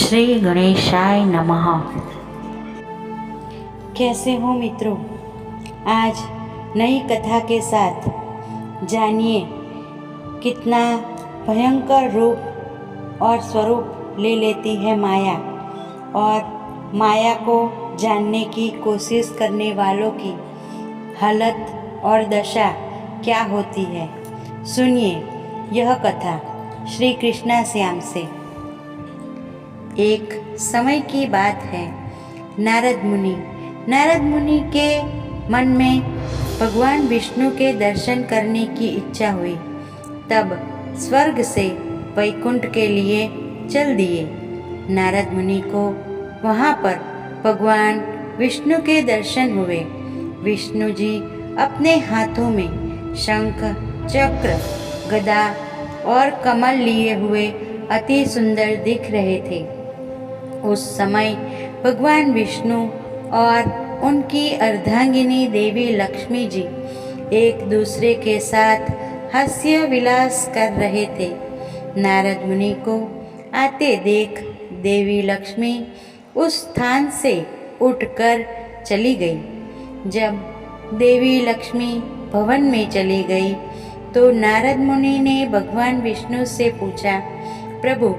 श्री गणेशाय नमः। कैसे हो मित्रों? आज नई कथा के साथ जानिए कितना भयंकर रूप और स्वरूप ले लेती है माया, और माया को जानने की कोशिश करने वालों की हालत और दशा क्या होती है। सुनिए यह कथा श्री कृष्णा श्याम से। एक समय की बात है। नारद मुनि के मन में भगवान विष्णु के दर्शन करने की इच्छा हुई। तब स्वर्ग से वैकुंठ के लिए चल दिए। नारद मुनि को वहाँ पर भगवान विष्णु के दर्शन हुए। विष्णु जी अपने हाथों में शंख, चक्र, गदा और कमल लिए हुए अति सुंदर दिख रहे थे। उस समय भगवान विष्णु और उनकी अर्धांगिनी देवी लक्ष्मी जी एक दूसरे के साथ हास्य विलास कर रहे थे। नारद मुनि को आते देख देवी लक्ष्मी उस स्थान से उठकर चली गई। जब देवी लक्ष्मी भवन में चली गई तो नारद मुनि ने भगवान विष्णु से पूछा, प्रभु,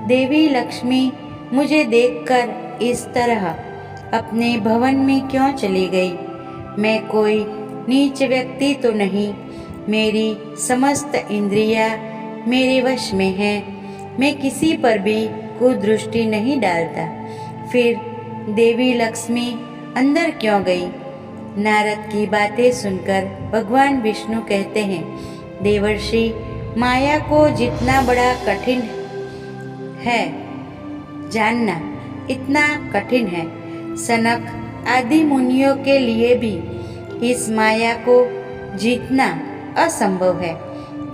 देवी लक्ष्मी मुझे देखकर इस तरह अपने भवन में क्यों चली गई? मैं कोई नीच व्यक्ति तो नहीं। मेरी समस्त इंद्रियां मेरे वश में हैं। मैं किसी पर भी कुदृष्टि नहीं डालता। फिर देवी लक्ष्मी अंदर क्यों गई? नारद की बातें सुनकर भगवान विष्णु कहते हैं, देवर्षि, माया को जितना बड़ा कठिन है जानना, इतना कठिन है। सनक आदि मुनियों के लिए भी इस माया को जीतना असंभव है।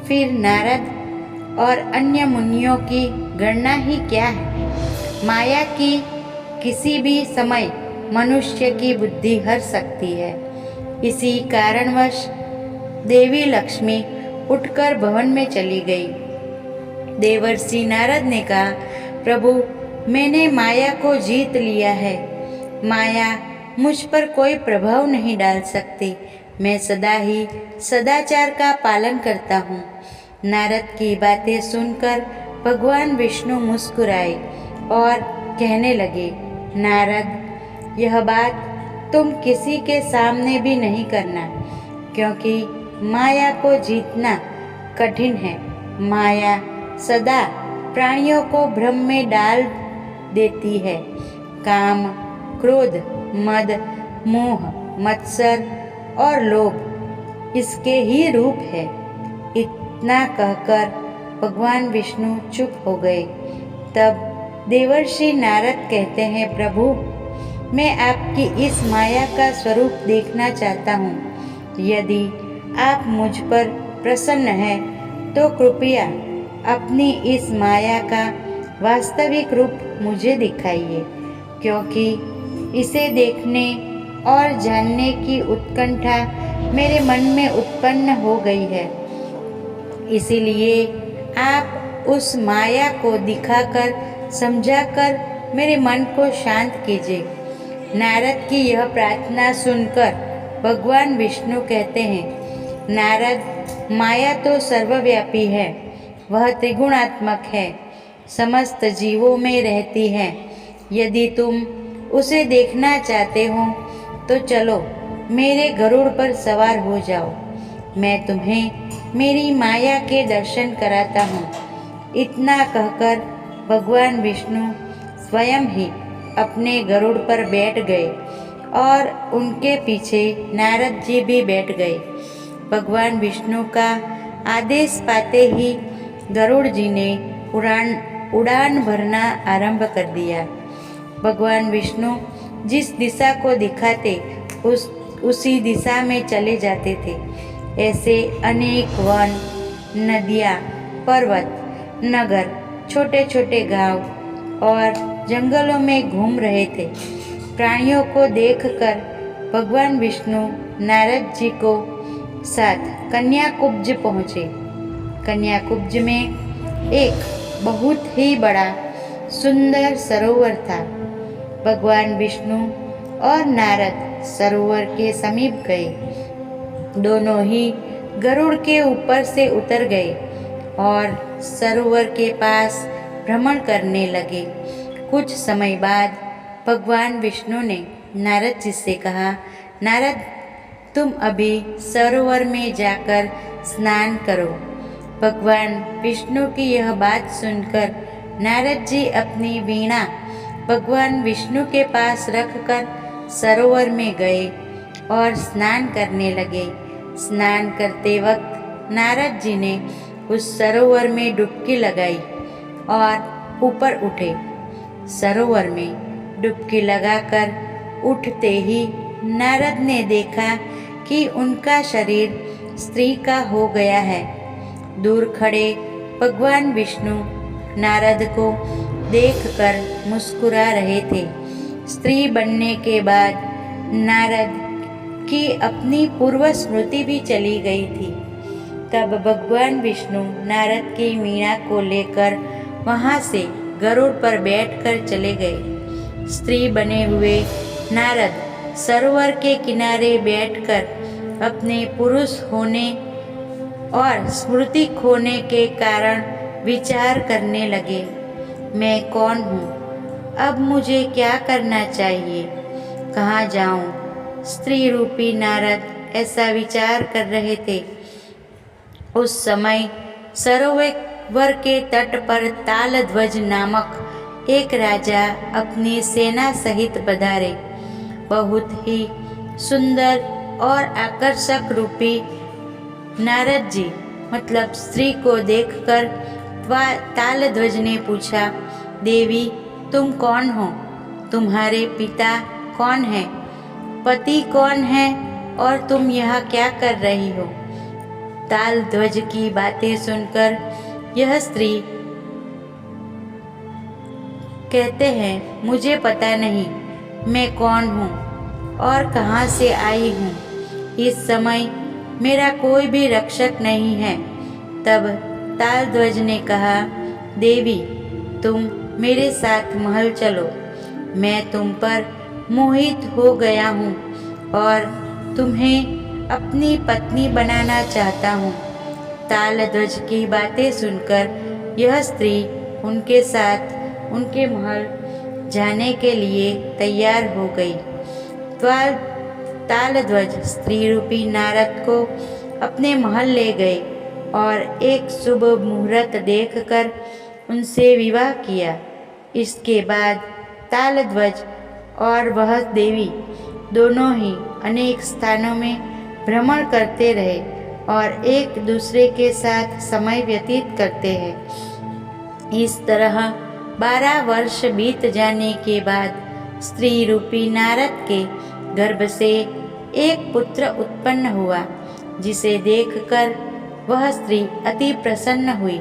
फिर नारद और अन्य मुनियों की गणना ही क्या है? माया की किसी भी समय मनुष्य की बुद्धि हर सकती है। इसी कारणवश देवी लक्ष्मी उठकर भवन में चली गई। देवर्षि नारद ने कहा, प्रभु, मैंने माया को जीत लिया है। माया मुझ पर कोई प्रभाव नहीं डाल सकती। मैं सदा ही सदाचार का पालन करता हूँ। नारद की बातें सुनकर भगवान विष्णु मुस्कुराए और कहने लगे, नारद, यह बात तुम किसी के सामने भी नहीं करना, क्योंकि माया को जीतना कठिन है। माया सदा प्राणियों को भ्रम में डाल देती है। काम, क्रोध, मद, मोह, मत्सर और लोभ इसके ही रूप है। इतना कहकर भगवान विष्णु चुप हो गए। तब देवर्षि नारद कहते हैं, प्रभु, मैं आपकी इस माया का स्वरूप देखना चाहता हूँ। यदि आप मुझ पर प्रसन्न हैं तो कृपया अपनी इस माया का वास्तविक रूप मुझे दिखाइए, क्योंकि इसे देखने और जानने की उत्कंठा मेरे मन में उत्पन्न हो गई है। इसीलिए आप उस माया को दिखाकर, समझाकर मेरे मन को शांत कीजिए। नारद की यह प्रार्थना सुनकर भगवान विष्णु कहते हैं, नारद, माया तो सर्वव्यापी है। वह त्रिगुणात्मक है, समस्त जीवों में रहती है। यदि तुम उसे देखना चाहते हो तो चलो मेरे गरुड़ पर सवार हो जाओ। मैं तुम्हें मेरी माया के दर्शन कराता हूँ। इतना कहकर भगवान विष्णु स्वयं ही अपने गरुड़ पर बैठ गए और उनके पीछे नारद जी भी बैठ गए। भगवान विष्णु का आदेश पाते ही गरुड़ जी ने उड़ान भरना आरंभ कर दिया। भगवान विष्णु जिस दिशा को दिखाते उसी दिशा में चले जाते थे। ऐसे अनेक वन, नदियाँ, पर्वत, नगर, छोटे छोटे गांव और जंगलों में घूम रहे थे। प्राणियों को देखकर भगवान विष्णु नारद जी को साथ कन्याकुब्ज पहुँचे। कन्याकुब्ज में एक बहुत ही बड़ा सुंदर सरोवर था। भगवान विष्णु और नारद सरोवर के समीप गए। दोनों ही गरुड़ के ऊपर से उतर गए और सरोवर के पास भ्रमण करने लगे। कुछ समय बाद भगवान विष्णु ने नारद जी से कहा, नारद, तुम अभी सरोवर में जाकर स्नान करो। भगवान विष्णु की यह बात सुनकर नारद जी अपनी वीणा भगवान विष्णु के पास रखकर सरोवर में गए और स्नान करने लगे। स्नान करते वक्त नारद जी ने उस सरोवर में डुबकी लगाई और ऊपर उठे। सरोवर में डुबकी लगाकर उठते ही नारद ने देखा कि उनका शरीर स्त्री का हो गया है। दूर खड़े भगवान विष्णु नारद को देखकर मुस्कुरा रहे थे। स्त्री बनने के बाद नारद की अपनी पूर्व स्मृति भी चली गई थी। तब भगवान विष्णु नारद की वीणा को लेकर वहां से गरुड़ पर बैठकर चले गए। स्त्री बने हुए नारद सरोवर के किनारे बैठकर अपने पुरुष होने और स्मृति खोने के कारण विचार करने लगे। मैं कौन हूँ? अब मुझे क्या करना चाहिए? कहाँ जाऊँ? स्त्री रूपी नारद ऐसा विचार कर रहे थे। उस समय सरोवर के तट पर तालध्वज नामक एक राजा अपनी सेना सहित पधारे। बहुत ही सुंदर और आकर्षक रूपी नारद जी मतलब स्त्री को देखकर तालध्वज ने पूछा, देवी, तुम कौन हो? तुम्हारे पिता कौन है? पति कौन है? और तुम यहाँ क्या कर रही हो? तालध्वज की बातें सुनकर यह स्त्री कहते हैं, मुझे पता नहीं मैं कौन हूँ और कहाँ से आई हूँ। इस समय मेरा कोई भी रक्षक नहीं है। तब तालध्वज ने कहा, देवी, तुम मेरे साथ महल चलो। मैं तुम पर मोहित हो गया हूँ और तुम्हें अपनी पत्नी बनाना चाहता हूँ। तालध्वज की बातें सुनकर यह स्त्री उनके साथ उनके महल जाने के लिए तैयार हो गई। तालध्वज स्त्री रूपी नारद को अपने महल ले गए और एक शुभ मुहूर्त देखकर उनसे विवाह किया। इसके बाद तालध्वज और वह देवी दोनों ही अनेक स्थानों में भ्रमण करते रहे और एक दूसरे के साथ समय व्यतीत करते हैं। इस तरह 12 वर्ष बीत जाने के बाद स्त्री रूपी नारद के गर्भ से एक पुत्र उत्पन्न हुआ, जिसे देखकर वह स्त्री अति प्रसन्न हुई।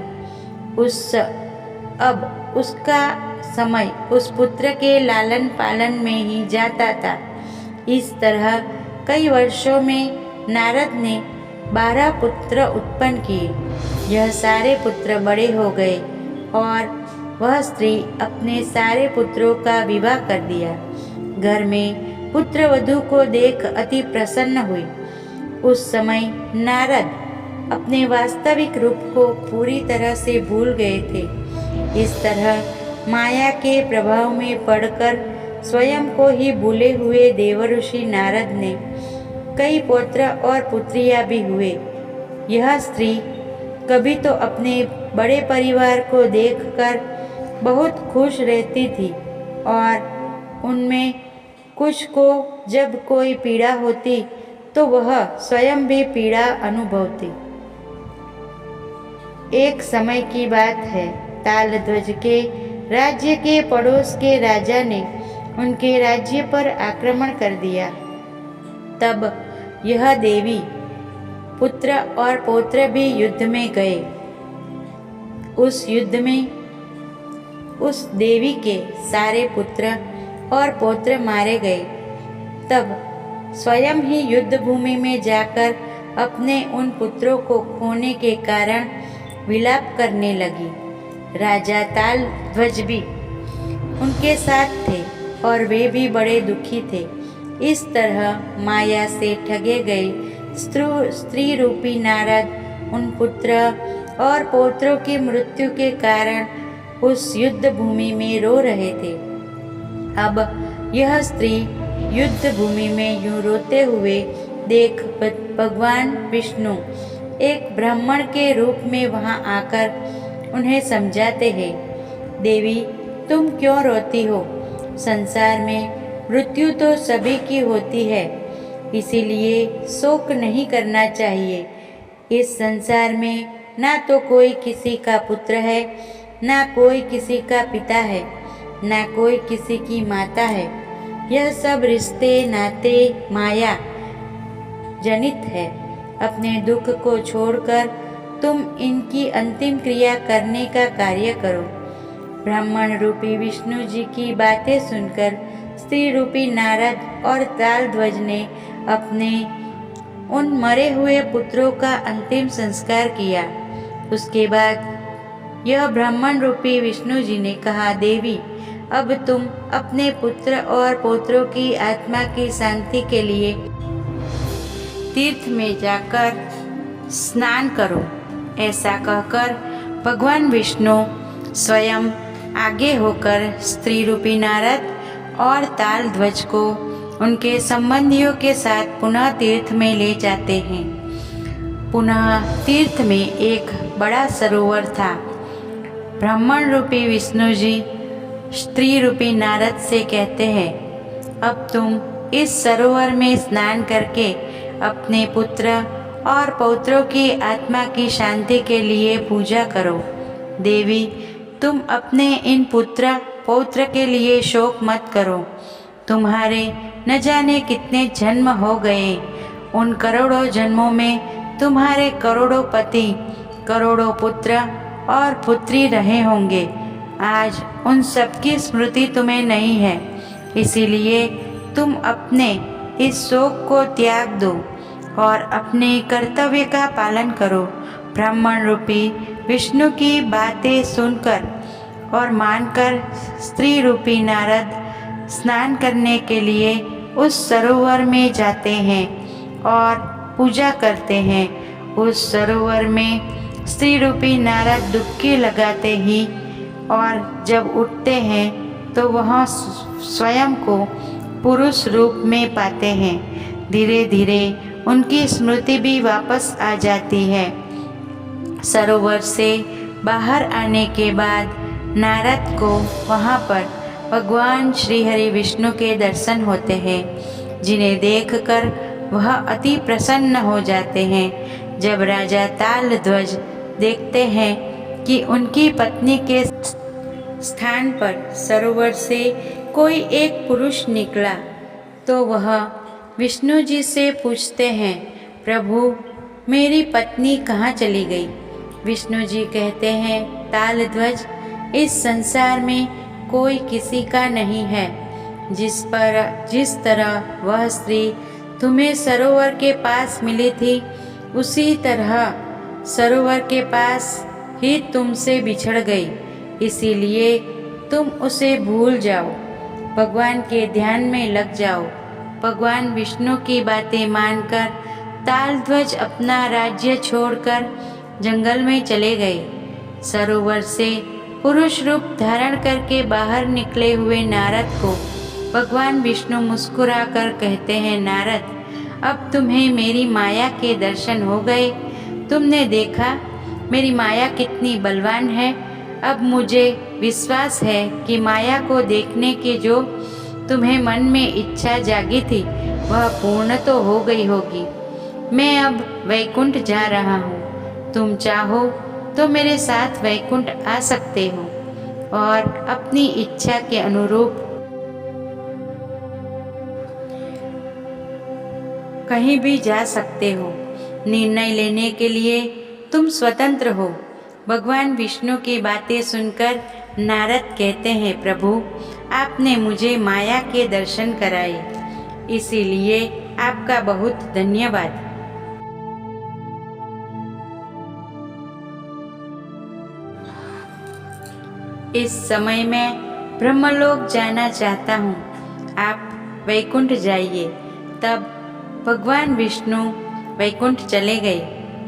अब उसका समय उस पुत्र के लालन पालन में ही जाता था। इस तरह कई वर्षों में नारद ने 12 पुत्र उत्पन्न किए। यह सारे पुत्र बड़े हो गए और वह स्त्री अपने सारे पुत्रों का विवाह कर दिया। घर में पुत्र वधू को देख अति प्रसन्न हुई। उस समय नारद अपने वास्तविक रूप को पूरी तरह से भूल गए थे। इस तरह माया के प्रभाव में पड़कर स्वयं को ही भूले हुए देवऋषि नारद ने कई पुत्र और पुत्रियां भी हुए। यह स्त्री कभी तो अपने बड़े परिवार को देखकर बहुत खुश रहती थी और उनमें कुछ को जब कोई पीड़ा होती तो वह स्वयं भी पीड़ा अनुभवती। एक समय की बात है, तालध्वज के राज्य के पड़ोस के राजा ने उनके राज्य पर आक्रमण कर दिया। तब यह देवी पुत्र और पौत्र भी युद्ध में गए। उस युद्ध में उस देवी के सारे पुत्र और पौत्र मारे गए। तब स्वयं ही युद्ध भूमि में जाकर अपने उन पुत्रों को खोने के कारण विलाप करने लगी। राजा तालध्वज भी उनके साथ थे और वे भी बड़े दुखी थे। इस तरह माया से ठगे गए स्त्री रूपी नारद उन पुत्र और पौत्रों की मृत्यु के कारण उस युद्ध भूमि में रो रहे थे। अब यह स्त्री युद्ध भूमि में यूं रोते हुए देख भगवान विष्णु एक ब्राह्मण के रूप में वहां आकर उन्हें समझाते हैं, देवी तुम क्यों रोती हो? संसार में मृत्यु तो सभी की होती है, इसीलिए शोक नहीं करना चाहिए। इस संसार में ना तो कोई किसी का पुत्र है, ना कोई किसी का पिता है, ना कोई किसी की माता है। यह सब रिश्ते नाते माया जनित है। अपने दुख को छोड़कर तुम इनकी अंतिम क्रिया करने का कार्य करो। ब्राह्मण रूपी विष्णु जी की बातें सुनकर स्त्री रूपी नारद और तालध्वज ने अपने उन मरे हुए पुत्रों का अंतिम संस्कार किया। उसके बाद यह ब्राह्मण रूपी विष्णु जी ने कहा, देवी अब तुम अपने पुत्र और पौत्रों की आत्मा की शांति के लिए तीर्थ में जाकर स्नान करो। ऐसा कहकर भगवान विष्णु स्वयं आगे होकर स्त्री रूपी नारद और तालध्वज को उनके संबंधियों के साथ पुनः तीर्थ में ले जाते हैं। पुनः तीर्थ में एक बड़ा सरोवर था। ब्राह्मण रूपी विष्णु जी स्त्री रूपी नारद से कहते हैं, अब तुम इस सरोवर में स्नान करके अपने पुत्र और पौत्रों की आत्मा की शांति के लिए पूजा करो। देवी तुम अपने इन पुत्र पौत्र के लिए शोक मत करो। तुम्हारे न जाने कितने जन्म हो गए। उन करोड़ों जन्मों में तुम्हारे करोड़ों पति, करोड़ों पुत्र और पुत्री रहे होंगे। आज उन सबकी स्मृति तुम्हें नहीं है, इसीलिए तुम अपने इस शोक को त्याग दो और अपने कर्तव्य का पालन करो। ब्राह्मण रूपी विष्णु की बातें सुनकर और मानकर स्त्री रूपी नारद स्नान करने के लिए उस सरोवर में जाते हैं और पूजा करते हैं। उस सरोवर में स्त्री रूपी नारद डुबकी लगाते ही और जब उठते हैं तो वह स्वयं को पुरुष रूप में पाते हैं। धीरे धीरे उनकी स्मृति भी वापस आ जाती है। सरोवर से बाहर आने के बाद नारद को वहाँ पर भगवान श्री हरि विष्णु के दर्शन होते हैं, जिन्हें देखकर वह अति प्रसन्न हो जाते हैं। जब राजा तालध्वज देखते हैं कि उनकी पत्नी के स्थान पर सरोवर से कोई एक पुरुष निकला, तो वह विष्णु जी से पूछते हैं, प्रभु मेरी पत्नी कहाँ चली गई? विष्णु जी कहते हैं, तालध्वज इस संसार में कोई किसी का नहीं है। जिस तरह वह स्त्री तुम्हें सरोवर के पास मिली थी, उसी तरह सरोवर के पास ही तुमसे बिछड़ गई। इसीलिए तुम उसे भूल जाओ, भगवान के ध्यान में लग जाओ। भगवान विष्णु की बातें मानकर तालध्वज अपना राज्य छोड़कर जंगल में चले गए। सरोवर से पुरुष रूप धारण करके बाहर निकले हुए नारद को भगवान विष्णु मुस्कुराकर कहते हैं, नारद अब तुम्हें मेरी माया के दर्शन हो गए। तुमने देखा मेरी माया कितनी बलवान है। अब मुझे विश्वास है कि माया को देखने की जो तुम्हें मन में इच्छा जागी थी वह पूर्ण तो हो गई होगी। मैं अब वैकुंठ जा रहा हूँ। तुम चाहो तो मेरे साथ वैकुंठ आ सकते हो और अपनी इच्छा के अनुरूप कहीं भी जा सकते हो। निर्णय लेने के लिए तुम स्वतंत्र हो। भगवान विष्णु की बातें सुनकर नारद कहते हैं, प्रभु आपने मुझे माया के दर्शन कराए, इसीलिए आपका बहुत धन्यवाद। इस समय में ब्रह्मलोक जाना चाहता हूँ, आप वैकुंठ जाइए। तब भगवान विष्णु वैकुंठ चले गए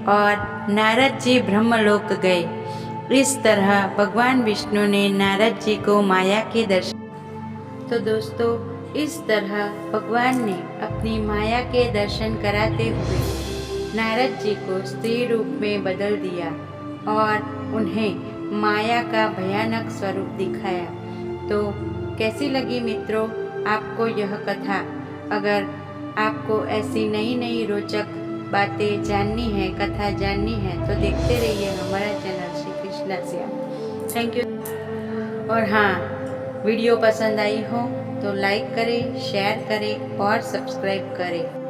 और नारद जी ब्रह्मलोक गए। इस तरह भगवान विष्णु ने नारद जी को माया के दर्शन। तो दोस्तों, इस तरह भगवान ने अपनी माया के दर्शन कराते हुए नारद जी को स्त्री रूप में बदल दिया और उन्हें माया का भयानक स्वरूप दिखाया। तो कैसी लगी मित्रों आपको यह कथा? अगर आपको ऐसी नई नई रोचक बातें जाननी है, कथा जाननी है, तो देखते रहिए हमारा channel Shri Krishna Shyam. Thank you. और हाँ, वीडियो पसंद आई हो तो लाइक करें, शेयर करें और सब्सक्राइब करें।